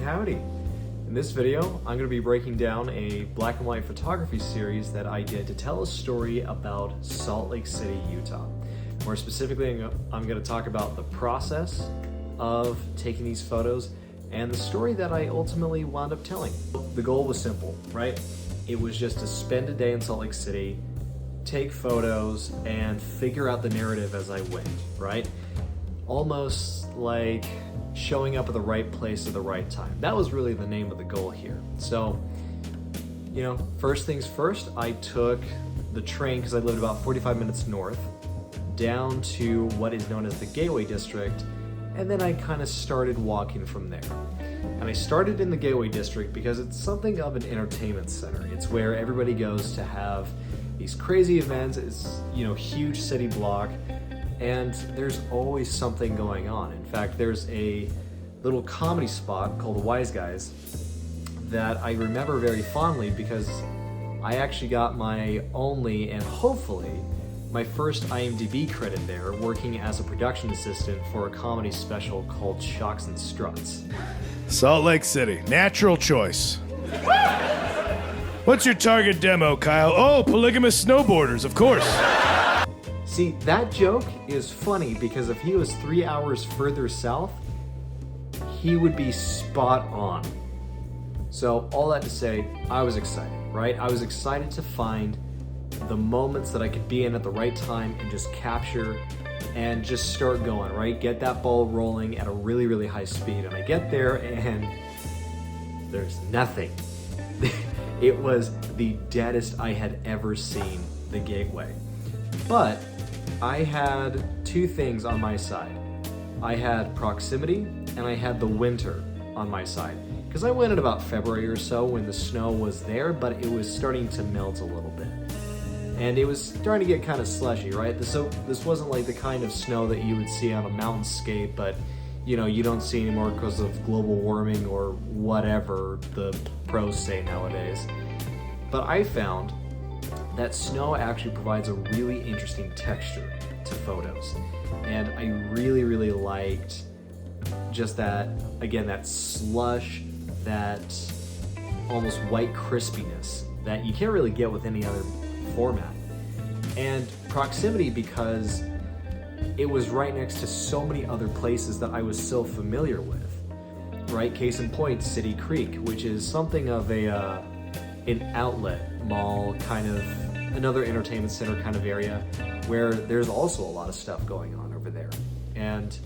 Howdy. In this video, I'm going to be breaking down a black and white photography series that I did to tell a story about Salt Lake City, Utah. More specifically, I'm going to talk about the process of taking these photos and the story that I ultimately wound up telling. The goal was simple, right? It was just to spend a day in Salt Lake City, take photos, and figure out the narrative as I went, right? Almost like showing up at the right place at the right time. That was really the name of the goal here. So, first things first, I took the train, because I lived about 45 minutes north, down to what is known as the Gateway District, and then I kind of started walking from there. And I started in the Gateway District because it's something of an entertainment center. It's where everybody goes to have these crazy events. It's, huge city block, and there's always something going on. In fact, there's a little comedy spot called The Wise Guys that I remember very fondly because I actually got my only and hopefully my first IMDb credit there, working as a production assistant for a comedy special called Shocks and Struts. Salt Lake City, natural choice. What's your target demo, Kyle? Oh, polygamous snowboarders, of course. See, that joke is funny because if he was 3 hours further south, he would be spot on. So all that to say, I was excited, right? I was excited to find the moments that I could be in at the right time and just capture and just start going, right? Get that ball rolling at a really, really high speed. And I get there and there's nothing. It was the deadest I had ever seen the Gateway. But I had two things on my side. I had proximity and I had the winter on my side. Because I went in about February or so when the snow was there, but it was starting to melt a little bit. And it was starting to get kind of slushy, right? So this wasn't like the kind of snow that you would see on a mountainscape, but you don't see anymore because of global warming or whatever the pros say nowadays. But I found that snow actually provides a really interesting texture to photos. And I really, really liked just that, again, that slush, that almost white crispiness that you can't really get with any other format. And proximity because it was right next to so many other places that I was so familiar with, right? Case in point, City Creek, which is something of an outlet mall, kind of another entertainment center kind of area where there's also a lot of stuff going on over there. And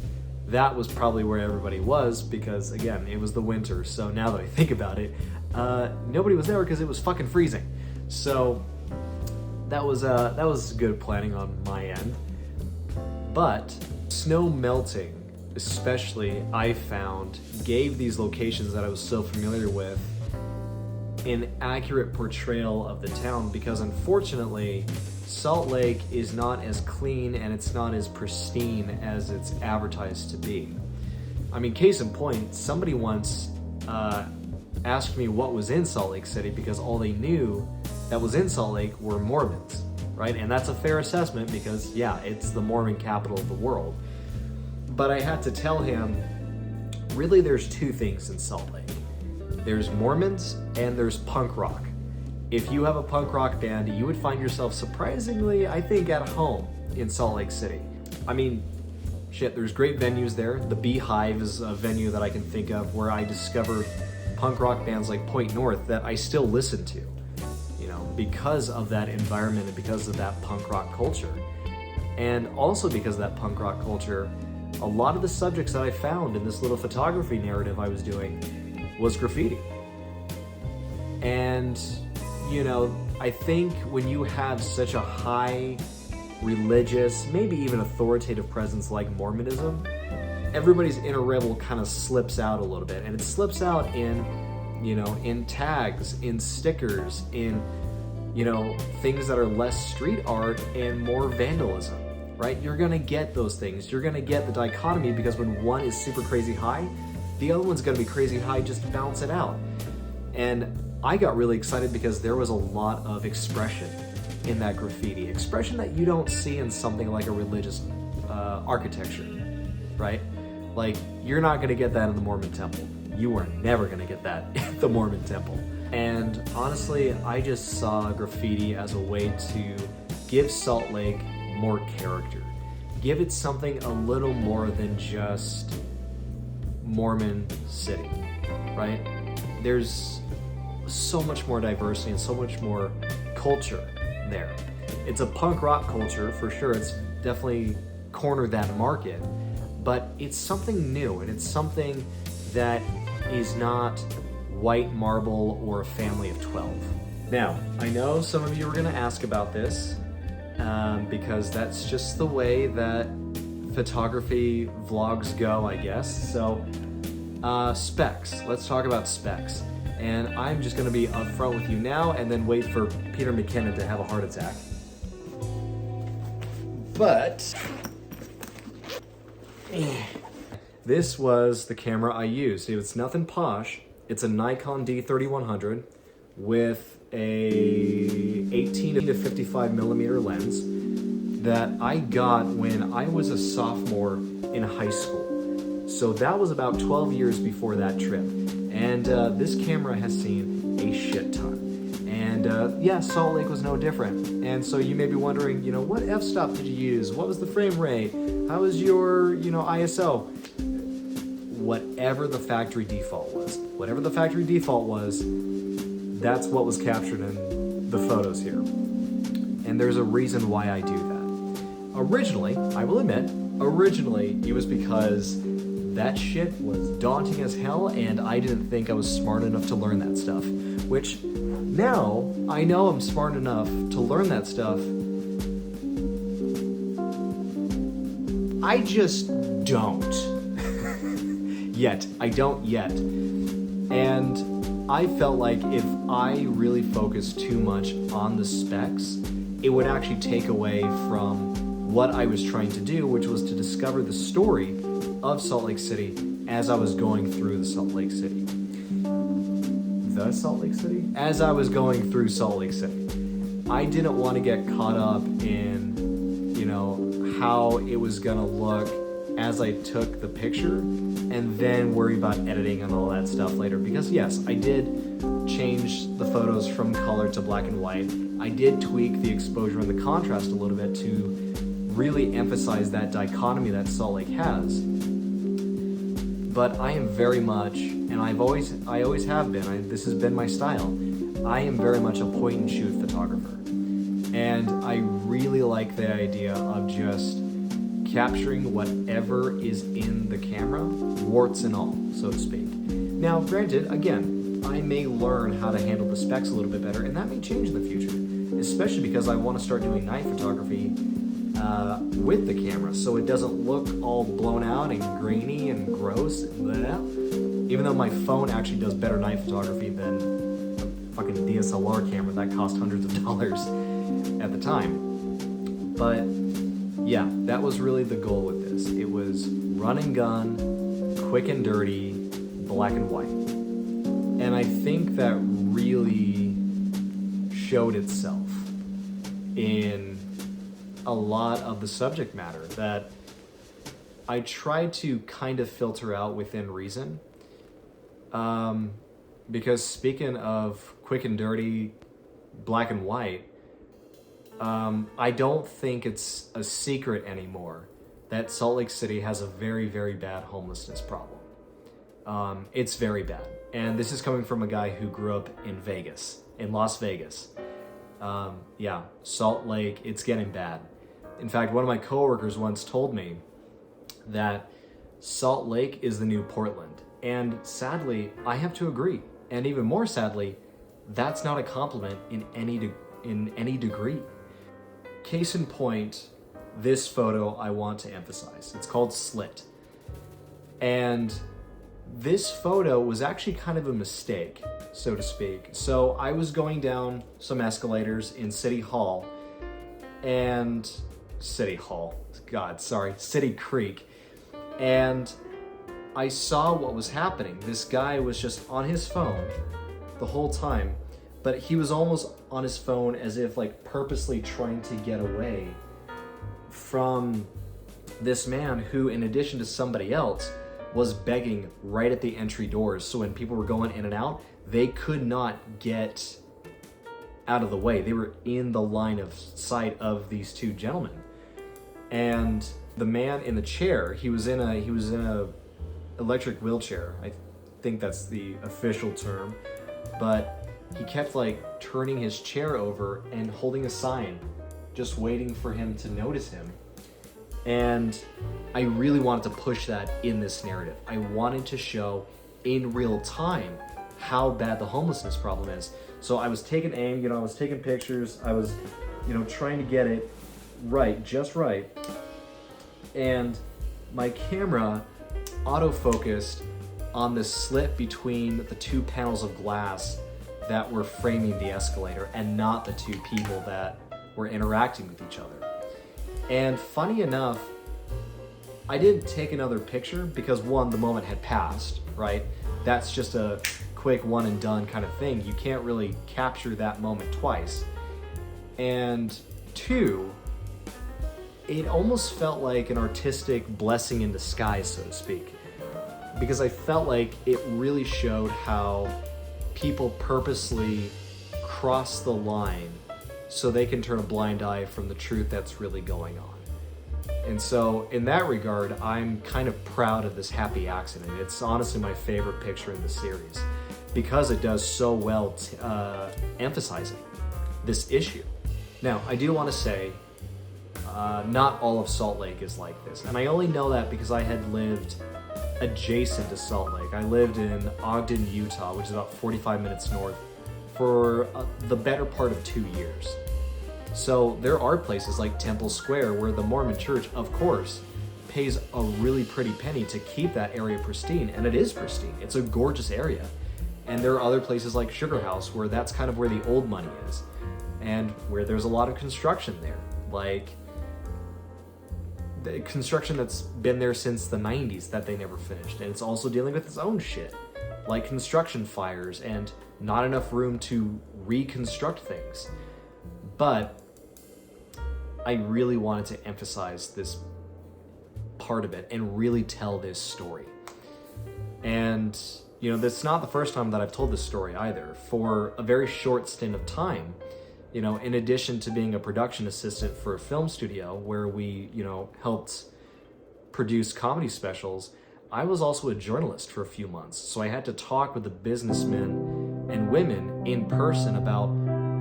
that was probably where everybody was because, again, it was the winter. So now that I think about it, nobody was there because it was fucking freezing. So that was good planning on my end. But snow melting, especially, I found, gave these locations that I was so familiar with an accurate portrayal of the town because unfortunately, Salt Lake is not as clean and it's not as pristine as it's advertised to be. I mean, case in point, somebody once asked me what was in Salt Lake City because all they knew that was in Salt Lake were Mormons, right? And that's a fair assessment because, yeah, it's the Mormon capital of the world. But I had to tell him, really there's two things in Salt Lake. There's Mormons and there's punk rock. If you have a punk rock band, you would find yourself surprisingly, I think, at home in Salt Lake City. I mean, shit, there's great venues there. The Beehive is a venue that I can think of where I discovered punk rock bands like Point North that I still listen to, because of that environment and because of that punk rock culture. And also because of that punk rock culture, a lot of the subjects that I found in this little photography narrative I was doing was graffiti. And, I think when you have such a high religious, maybe even authoritative presence like Mormonism, everybody's inner rebel kind of slips out a little bit. And it slips out in tags, in stickers, in things that are less street art and more vandalism, right? You're gonna get those things. You're gonna get the dichotomy because when one is super crazy high, the other one's gonna be crazy high just to balance it out. And I got really excited because there was a lot of expression in that graffiti. Expression that you don't see in something like a religious architecture, right? Like, you're not gonna get that in the Mormon temple. You are never gonna get that at the Mormon temple. And honestly, I just saw graffiti as a way to give Salt Lake more character. Give it something a little more than just Mormon City, right? There's so much more diversity and so much more culture there. It's a punk rock culture for sure. It's definitely cornered that market, but it's something new, and it's something that is not white marble or a family of 12. Now, I know some of you are gonna ask about this because that's just the way that photography vlogs go, I guess. So, specs. Let's talk about specs. And I'm just gonna be upfront with you now and then wait for Peter McKinnon to have a heart attack. But this was the camera I used. It's nothing posh. It's a Nikon D3100 with a 18 to 55 millimeter lens that I got when I was a sophomore in high school. So that was about 12 years before that trip. And this camera has seen a shit ton. And yeah, Salt Lake was no different. And so you may be wondering, what f-stop did you use? What was the frame rate? How was your, ISO? Whatever the factory default was. Whatever the factory default was, that's what was captured in the photos here. And there's a reason why I do that. Originally, I will admit, it was because that shit was daunting as hell and I didn't think I was smart enough to learn that stuff. Which, now, I know I'm smart enough to learn that stuff. I just don't. Yet. I don't yet. And I felt like if I really focused too much on the specs, it would actually take away from what I was trying to do, which was to discover the story of Salt Lake City as I was going through the Salt Lake City. The Salt Lake City? As I was going through Salt Lake City. I didn't want to get caught up in, how it was gonna look as I took the picture and then worry about editing and all that stuff later. Because yes, I did change the photos from color to black and white. I did tweak the exposure and the contrast a little bit to really emphasize that dichotomy that Salt Lake has. But I am very much, and I always have been, this has been my style, I am very much a point and shoot photographer. And I really like the idea of just capturing whatever is in the camera, warts and all, so to speak. Now, granted, again, I may learn how to handle the specs a little bit better, and that may change in the future, especially because I want to start doing night photography with the camera, so it doesn't look all blown out and grainy and gross, even though my phone actually does better night photography than a fucking DSLR camera that cost hundreds of dollars at the time. But yeah, that was really the goal with this. It was run and gun, quick and dirty, black and white. And I think that really showed itself in a lot of the subject matter that I tried to kind of filter out within reason. Because speaking of quick and dirty, black and white, I don't think it's a secret anymore that Salt Lake City has a very, very bad homelessness problem. It's very bad. And this is coming from a guy who grew up in Las Vegas. Yeah, Salt Lake, it's getting bad. In fact, one of my coworkers once told me that Salt Lake is the new Portland. And sadly, I have to agree. And even more sadly, that's not a compliment in any degree. Case in point, this photo I want to emphasize. It's called Slit. And this photo was actually kind of a mistake, so to speak. So I was going down some escalators in City Creek, and I saw what was happening. This guy was just on his phone the whole time, but he was almost on his phone as if like purposely trying to get away from this man who, in addition to somebody else, was begging right at the entry doors. So when people were going in and out, they could not get out of the way. They were in the line of sight of these two gentlemen. And the man in the chair, he was in a electric wheelchair. I think that's the official term. But he kept like turning his chair over and holding a sign, just waiting for him to notice him. And I really wanted to push that in this narrative. I wanted to show in real time how bad the homelessness problem is. So I was taking aim, I was taking pictures, I was, trying to get it right, just right. And my camera autofocused on the slit between the two panels of glass that were framing the escalator and not the two people that were interacting with each other. And funny enough, I didn't take another picture because one, the moment had passed, right? That's just a quick one and done kind of thing. You can't really capture that moment twice. And two, it almost felt like an artistic blessing in disguise, so to speak, because I felt like it really showed how people purposely cross the line so they can turn a blind eye from the truth that's really going on. And so in that regard, I'm kind of proud of this happy accident. It's honestly my favorite picture in the series because it does so well emphasizing this issue. Now, I do want to say, not all of Salt Lake is like this. And I only know that because I had lived adjacent to Salt Lake. I lived in Ogden, Utah, which is about 45 minutes north, for the better part of 2 years. So there are places like Temple Square where the Mormon Church, of course, pays a really pretty penny to keep that area pristine, and it is pristine. It's a gorgeous area. And there are other places like Sugar House where that's kind of where the old money is, and where there's a lot of construction there, like the construction that's been there since the 90s that they never finished. And it's also dealing with its own shit, like construction fires and not enough room to reconstruct things. But I really wanted to emphasize this part of it and really tell this story. And, that's not the first time that I've told this story either. For a very short stint of time, in addition to being a production assistant for a film studio where we, helped produce comedy specials, I was also a journalist for a few months. So I had to talk with the businessmen and women in person about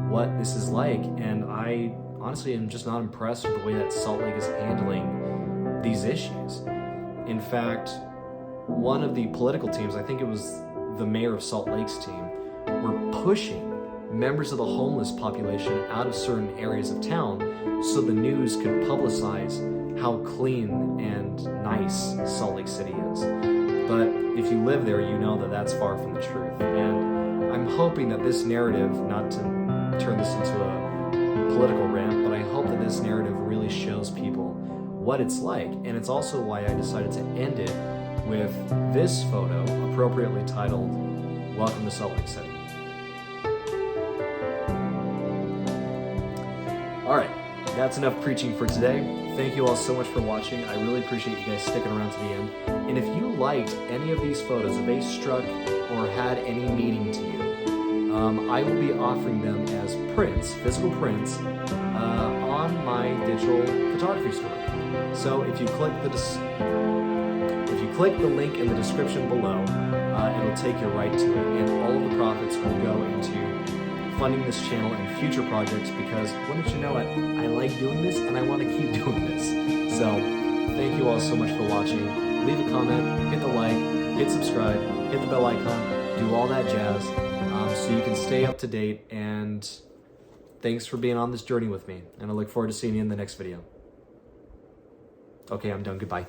what this is like. And I honestly am just not impressed with the way that Salt Lake is handling these issues. In fact, one of the political teams, I think it was the mayor of Salt Lake's team, were pushing members of the homeless population out of certain areas of town so the news could publicize how clean and nice Salt Lake City is. But if you live there, you know that that's far from the truth. And I'm hoping that this narrative, not to turn this into a political rant, but I hope that this narrative really shows people what it's like. And it's also why I decided to end it with this photo, appropriately titled, "Welcome to Salt Lake City." All right, that's enough preaching for today. Thank you all so much for watching. I really appreciate you guys sticking around to the end. And if you liked any of these photos, if they struck or had any meaning to you, I will be offering them as prints, physical prints, on my digital photography store. So if you click the link in the description below, it'll take you right to it, and all of the profits will go into funding this channel and future projects, because wouldn't you know it, I like doing this and I want to keep doing this. So thank you all so much for watching. Leave a comment, hit the like, hit subscribe, hit the bell icon, do all that jazz, so you can stay up to date. And thanks for being on this journey with me, and I look forward to seeing you in the next video. Okay, I'm done. Goodbye.